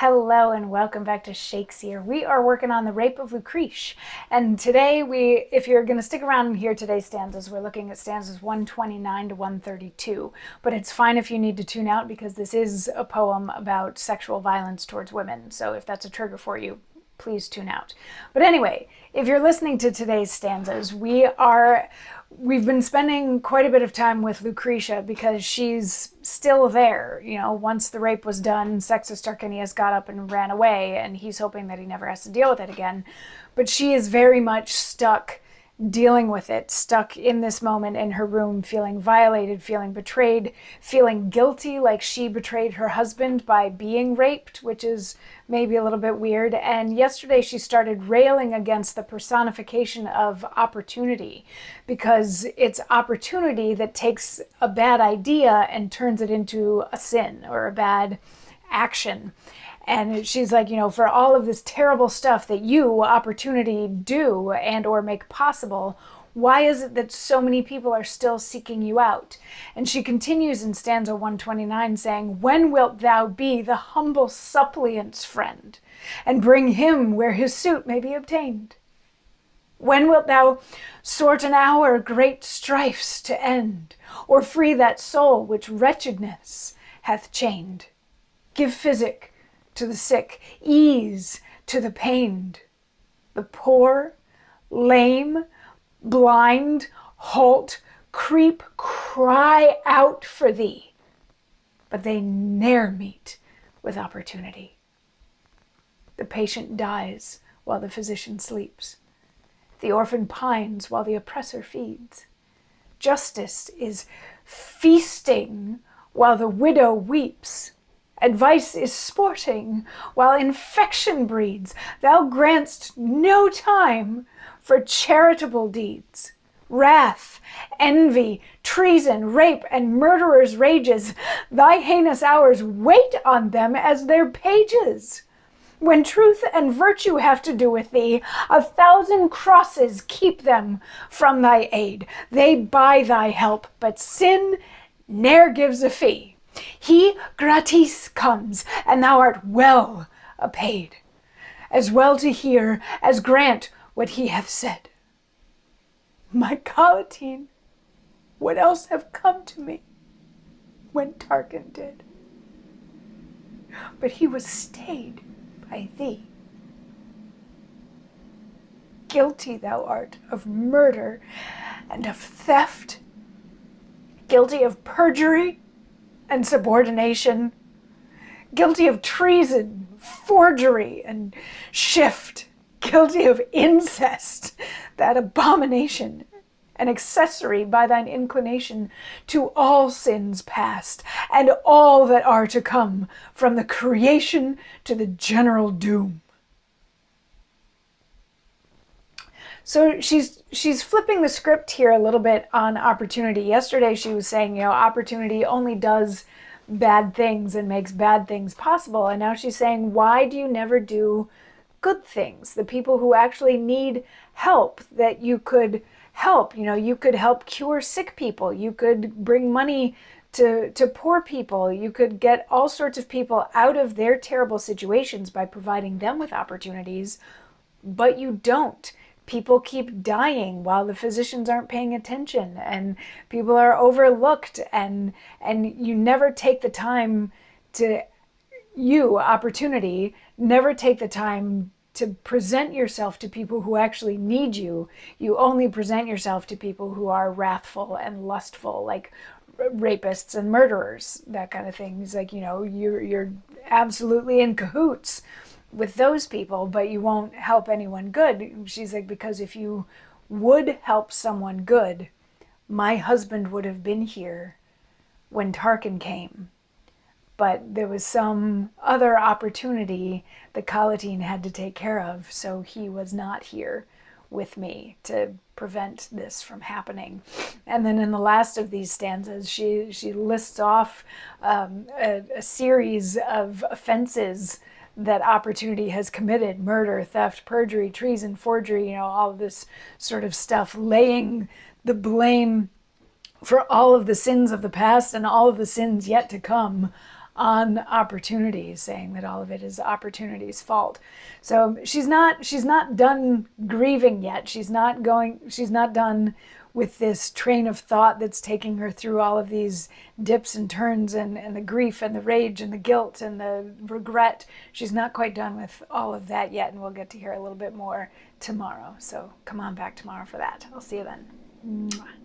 Hello and welcome back to Shakesyear. We are working on the Rape of Lucrece. And today if you're going to stick around and hear today's stanzas, we're looking at stanzas 129 to 132. But it's fine if you need to tune out because this is a poem about sexual violence towards women. So if that's a trigger for you, please tune out. But anyway, if you're listening to today's stanzas, we've been spending quite a bit of time with Lucrece because she's still there. You know, once the rape was done, sexist Tarquinius got up and ran away, and he's hoping that he never has to deal with it again. But she is very much stuck dealing with it, stuck in this moment in her room, feeling violated, feeling betrayed, feeling guilty, like she betrayed her husband by being raped, which is maybe a little bit weird. And yesterday she started railing against the personification of opportunity, because it's opportunity that takes a bad idea and turns it into a sin or a bad action. And she's like, you know, for all of this terrible stuff that you, opportunity, do and or make possible, why is it that so many people are still seeking you out? And she continues in stanza 129 saying, when wilt thou be the humble suppliant's friend, and bring him where his suit may be obtained? When wilt thou sort an hour great strifes to end, or free that soul which wretchedness hath chained? Give physic to the sick, ease to the pained. The poor, lame, blind, halt, creep, cry out for thee, but they ne'er meet with opportunity. The patient dies while the physician sleeps. The orphan pines while the oppressor feeds. Justice is feasting while the widow weeps. Advice is sporting while infection breeds. Thou grant'st no time for charitable deeds. Wrath, envy, treason, rape, and murderers' rages, thy heinous hours wait on them as their pages. When truth and virtue have to do with thee, 1,000 crosses keep them from thy aid. They buy thy help, but sin ne'er gives a fee. He gratis comes, and thou art well apaid, as well to hear as grant what he hath said. My Collatine would else have come to me when Tarquin did, but he was stayed by thee. Guilty thou art of murder and of theft, guilty of perjury and subordination, guilty of treason, forgery, and shift, guilty of incest, that abomination, an accessory by thine inclination to all sins past, and all that are to come, from the creation to the general doom. So she's flipping the script here a little bit on opportunity. Yesterday she was saying, you know, opportunity only does bad things and makes bad things possible. And now she's saying, why do you never do good things? The people who actually need help that you could help. You know, you could help cure sick people. You could bring money to poor people. You could get all sorts of people out of their terrible situations by providing them with opportunities, but you don't. People keep dying while the physicians aren't paying attention, and people are overlooked, and you never take the time to, opportunity, never take the time to present yourself to people who actually need you. You only present yourself to people who are wrathful and lustful, like rapists and murderers, that kind of thing. It's like, you know, you're absolutely in cahoots with those people, but you won't help anyone good. She's like, because if you would help someone good, my husband would have been here when Tarquin came. But there was some other opportunity the Collatine had to take care of, so he was not here with me to prevent this from happening. And then in the last of these stanzas, she lists off a series of offenses that opportunity has committed: murder, theft, perjury, treason, forgery, you know, all of this sort of stuff, laying the blame for all of the sins of the past and all of the sins yet to come on Opportunity, saying that all of it is Opportunity's fault. So she's not done grieving yet. She's not done with this train of thought that's taking her through all of these dips and turns, and the grief and the rage and the guilt and the regret. She's not quite done with all of that yet, and we'll get to hear a little bit more tomorrow. So come on back tomorrow for that. I'll see you then. Mwah.